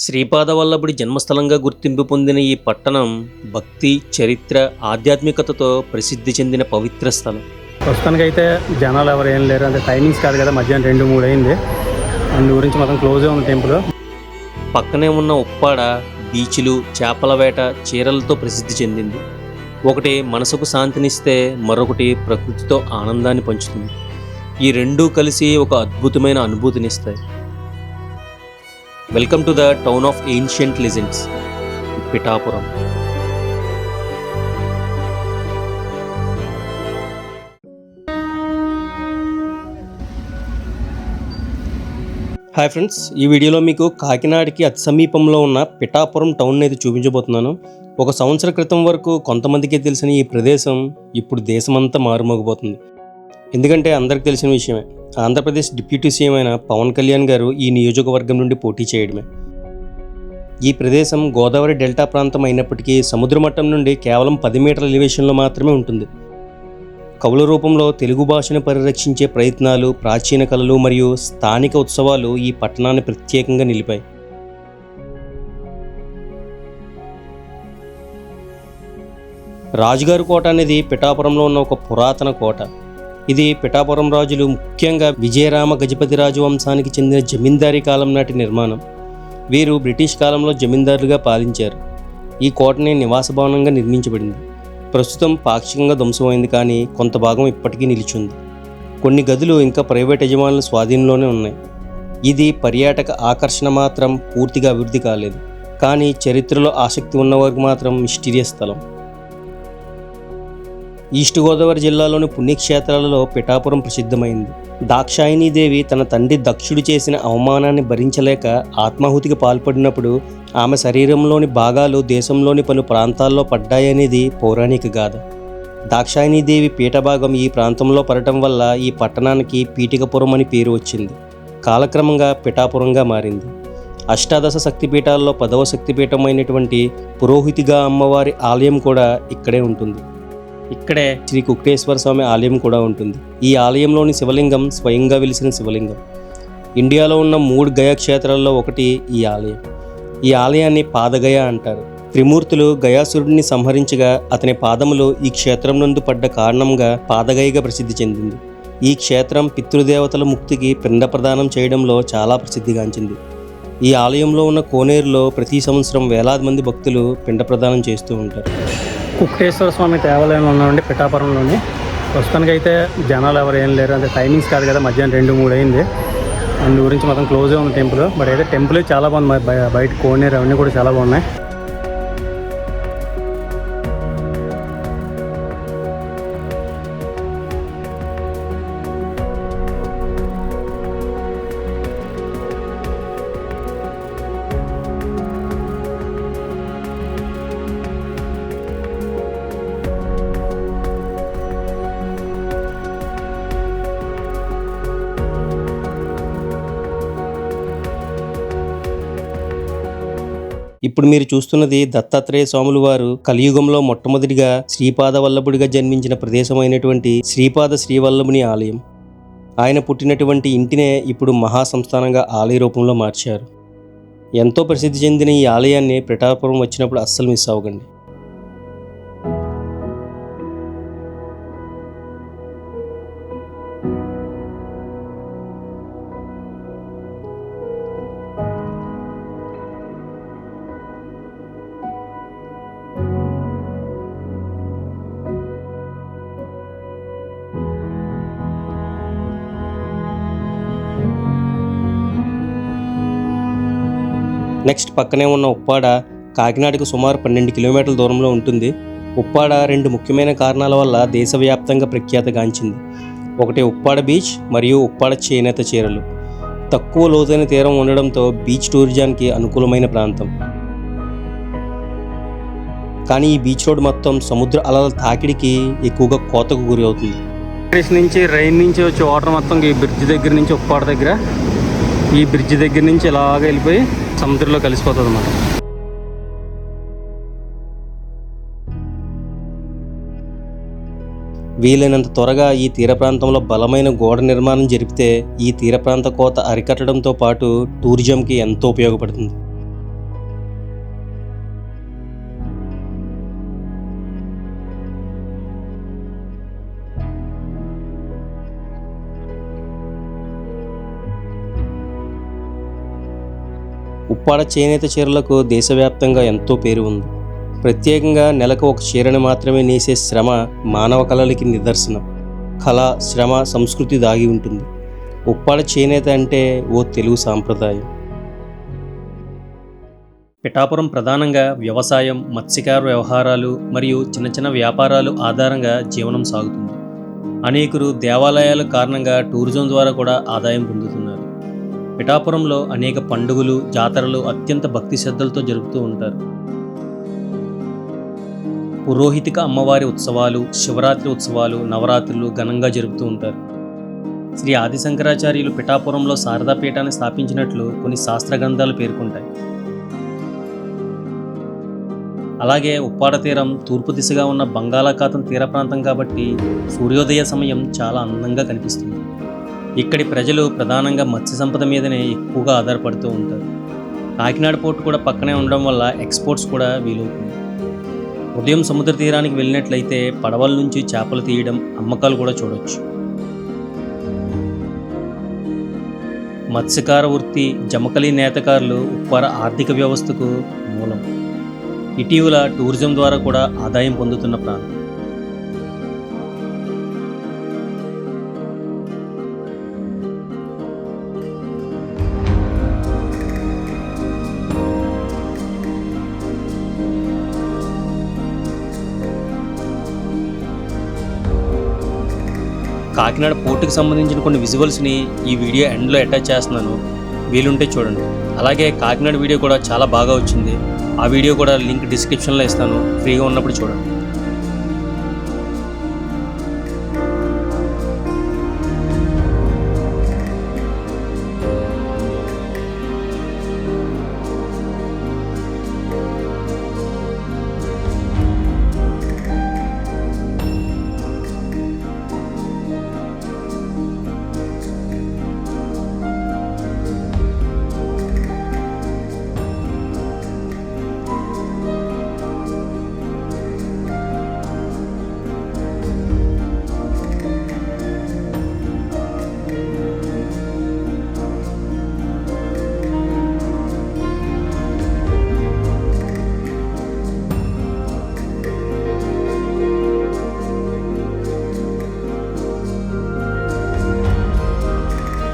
శ్రీపాదవల్లభుడి జన్మస్థలంగా గుర్తింపు పొందిన ఈ పట్టణం భక్తి, చరిత్ర, ఆధ్యాత్మికతతో ప్రసిద్ధి చెందిన పవిత్ర స్థలం. ప్రస్తుతానికైతే జనాలు ఎవరు ఏం లేరు, అంటే టైమింగ్స్ కాదు కదా, మధ్యాహ్నం 2-3 అయింది. అందు గురించి మొత్తం క్లోజే ఉంది టెంపుల్. పక్కనే ఉన్న ఉప్పాడ బీచ్లు, చేపల వేట, చీరలతో ప్రసిద్ధి చెందింది. ఒకటి మనసుకు శాంతినిస్తే మరొకటి ప్రకృతితో ఆనందాన్ని పంచుతుంది. ఈ రెండూ కలిసి ఒక అద్భుతమైన అనుభూతినిస్తాయి. Welcome to the town of ancient legends, Pithapuram. Hi friends, ఈ వీడియోలో మీకు కాకినాడకి అతి సమీపంలో ఉన్న పిఠాపురం టౌన్ అయితే చూపించబోతున్నాను. ఒక సంవత్సర క్రితం వరకు కొంతమందికి తెలిసిన ఈ ప్రదేశం ఇప్పుడు దేశమంతా మారుమోగిపోతుంది. ఎందుకంటే అందరికి తెలిసిన విషయమే, ఆంధ్రప్రదేశ్ డిప్యూటీ సీఎం అయిన పవన్ కళ్యాణ్ గారు ఈ నియోజకవర్గం నుండి పోటీ చేయడమే. ఈ ప్రదేశం గోదావరి డెల్టా ప్రాంతం అయినప్పటికీ సముద్ర మట్టం నుండి కేవలం 10 మీటర్ల ఎలివేషన్లో మాత్రమే ఉంటుంది. కవుల రూపంలో తెలుగు భాషను పరిరక్షించే ప్రయత్నాలు, ప్రాచీన కళలు మరియు స్థానిక ఉత్సవాలు ఈ పట్టణాన్ని ప్రత్యేకంగా నిలిపాయి. రాజుగారి కోట అనేది పిఠాపురంలో ఉన్న ఒక పురాతన కోట. ఇది పిఠాపురం రాజులు, ముఖ్యంగా విజయరామ గజపతి రాజు వంశానికి చెందిన జమీందారీ కాలం నాటి నిర్మాణం. వీరు బ్రిటిష్ కాలంలో జమీందారులుగా పాలించారు. ఈ కోటని నివాస భవనంగా నిర్మించబడింది. ప్రస్తుతం పాక్షికంగా ధ్వంసమైంది, కానీ కొంత భాగం ఇప్పటికీ నిలిచింది. కొన్ని గదులు ఇంకా ప్రైవేట్ యజమానుల స్వాధీనంలోనే ఉన్నాయి. ఇది పర్యాటక ఆకర్షణ మాత్రం పూర్తిగా అభివృద్ధి కాలేదు, కానీ చరిత్రలో ఆసక్తి ఉన్నవారికి మాత్రం మిస్టీరియస్ స్థలం. ఈస్ట్ గోదావరి జిల్లాలోని పుణ్యక్షేత్రాలలో పిఠాపురం ప్రసిద్ధమైంది. దాక్షాయణీదేవి తన తండ్రి దక్షుడు చేసిన అవమానాన్ని భరించలేక ఆత్మాహుతికి పాల్పడినప్పుడు ఆమె శరీరంలోని భాగాలు దేశంలోని పలు ప్రాంతాల్లో పడ్డాయనేది పౌరాణిక గాథ. దాక్షాయణీదేవి పీఠభాగం ఈ ప్రాంతంలో పడటం వల్ల ఈ పట్టణానికి పీఠికపురం అని పేరు వచ్చింది. కాలక్రమంగా పిఠాపురంగా మారింది. అష్టాదశ శక్తిపీఠాల్లో 10వ శక్తిపీఠం అయినటువంటి పురోహితిగా అమ్మవారి ఆలయం కూడా ఇక్కడే ఉంటుంది. ఇక్కడే శ్రీ కుక్టేశ్వర స్వామి ఆలయం కూడా ఉంటుంది. ఈ ఆలయంలోని శివలింగం స్వయంగా వెలిసిన శివలింగం. ఇండియాలో ఉన్న 3 గయా క్షేత్రాల్లో ఒకటి ఈ ఆలయం. ఈ ఆలయాన్ని పాదగయ అంటారు. త్రిమూర్తులు గయాసురుడిని సంహరించగా అతని పాదములు ఈ క్షేత్రం నందు పడ్డ కారణంగా పాదగయగా ప్రసిద్ధి చెందింది. ఈ క్షేత్రం పితృదేవతల ముక్తికి పిండ ప్రదానం చేయడంలో చాలా ప్రసిద్ధిగాంచింది. ఈ ఆలయంలో ఉన్న కోనేరులో ప్రతి సంవత్సరం వేలాది మంది భక్తులు పిండ ప్రదానం చేస్తూ ఉంటారు. కుక్టేశ్వర స్వామి దేవాలయంలో ఉన్నామండి పిఠాపురంలోని. ప్రస్తుతానికైతే జనాలు ఎవరు ఏం లేరు, అంటే టైమింగ్స్ కాదు కదా, మధ్యాహ్నం 2-3 అయింది. అందు గురించి మొత్తం క్లోజే ఉంది టెంపుల్. బట్ అయితే టెంపుల్ చాలా బాగుంది, బయట కోనేరు అవన్నీ కూడా చాలా బాగున్నాయి. ఇప్పుడు మీరు చూస్తున్నది దత్తాత్రేయ స్వాములు వారు కలియుగంలో మొట్టమొదటిగా శ్రీపాదవల్లభుడిగా జన్మించిన ప్రదేశమైనటువంటి శ్రీపాద శ్రీవల్లభుని ఆలయం. ఆయన పుట్టినటువంటి ఇంటినే ఇప్పుడు మహాసంస్థానంగా ఆలయ రూపంలో మార్చారు. ఎంతో ప్రసిద్ధి చెందిన ఈ ఆలయాన్ని పిఠాపురం వచ్చినప్పుడు అస్సలు మిస్ అవ్వకండి. నెక్స్ట్ పక్కనే ఉన్న ఉప్పాడ కాకినాడకు సుమారు 12 కిలోమీటర్ల దూరంలో ఉంటుంది. ఉప్పాడ 2 ముఖ్యమైన కారణాల వల్ల దేశవ్యాప్తంగా ప్రఖ్యాతగాంచింది. ఒకటి ఉప్పాడ బీచ్ మరియు ఉప్పాడ చేనేత చీరలు. తక్కువ లోతైన తీరం ఉండడంతో బీచ్ టూరిజానికి అనుకూలమైన ప్రాంతం. కానీ ఈ బీచ్ రోడ్ మొత్తం సముద్ర అలల తాకిడికి ఎక్కువగా కోతకు గురి అవుతుంది. రైన్ నుంచి వచ్చే వాటర్ మొత్తం ఈ బ్రిడ్జ్ దగ్గర నుంచి ఉప్పాడ దగ్గర, ఈ బ్రిడ్జ్ దగ్గర నుంచి ఇలాగ వెళ్ళిపోయి సముద్రంలో కలిసిపోతుంది అన్నమాట. వీలైనంత త్వరగా ఈ తీర ప్రాంతంలో బలమైన గోడ నిర్మాణం జరిపితే ఈ తీర ప్రాంత కోత అరికట్టడంతో పాటు టూరిజంకి ఎంతో ఉపయోగపడుతుంది. ఉప్పాడ చేనేత చీరలకు దేశవ్యాప్తంగా ఎంతో పేరు ఉంది. ప్రత్యేకంగా నెలకు ఒక చీరను మాత్రమే నేసే శ్రమ మానవ కళలకి నిదర్శనం. కళ, శ్రమ, సంస్కృతి దాగి ఉంటుంది. ఉప్పాడ చేనేత అంటే ఓ తెలుగు సాంప్రదాయం. పిఠాపురం ప్రధానంగా వ్యవసాయం, మత్స్యకార వ్యవహారాలు మరియు చిన్న చిన్న వ్యాపారాలు ఆధారంగా జీవనం సాగుతుంది. అనేకులు దేవాలయాల కారణంగా టూరిజం ద్వారా కూడా ఆదాయం పొందుతున్నారు. పిఠాపురంలో అనేక పండుగలు, జాతరలు అత్యంత భక్తి శ్రద్ధలతో జరుపుతూ ఉంటారు. పురోహితిక అమ్మవారి ఉత్సవాలు, శివరాత్రి ఉత్సవాలు, నవరాత్రులు ఘనంగా జరుపుతూ ఉంటారు. శ్రీ ఆదిశంకరాచార్యులు పిఠాపురంలో శారదా పీఠాన్ని స్థాపించినట్లు కొన్ని శాస్త్ర గ్రంథాలు పేర్కొంటాయి. అలాగే ఉప్పాడ తీరం తూర్పు దిశగా ఉన్న బంగాళాఖాతం తీర ప్రాంతం కాబట్టి సూర్యోదయ సమయం చాలా అందంగా కనిపిస్తుంది. ఇక్కడి ప్రజలు ప్రధానంగా మత్స్య సంపద మీదనే ఎక్కువగా ఆధారపడుతూ ఉంటారు. కాకినాడ పోర్టు కూడా పక్కనే ఉండడం వల్ల ఎక్స్పోర్ట్స్ కూడా వీలవుతుంది. ఉదయం సముద్ర తీరానికి వెళ్ళినట్లయితే పడవల నుంచి చేపలు తీయడం, అమ్మకాలు కూడా చూడవచ్చు. మత్స్యకార వృత్తి, జమకలి నేతకారులు ఉప్పాడ ఆర్థిక వ్యవస్థకు మూలం. ఇటీవల టూరిజం ద్వారా కూడా ఆదాయం పొందుతున్న ప్రాంతం. కాకినాడ పోర్టుకి సంబంధించిన కొన్ని విజువల్స్ని ఈ వీడియో ఎండ్లో అటాచ్ చేస్తున్నాను, వీలుంటే చూడండి. అలాగే కాకినాడ వీడియో కూడా చాలా బాగా వచ్చింది. ఆ వీడియో కూడా లింక్ డిస్క్రిప్షన్లో ఇస్తాను, ఫ్రీగా ఉన్నప్పుడు చూడండి.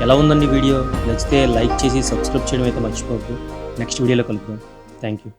ఎలా ఉందండి వీడియో? నచ్చితే లైక్ చేసి సబ్స్క్రైబ్ చేయడం అయితే మర్చిపోవద్దు. నెక్స్ట్ వీడియోలో కలుద్దాం. Thank you.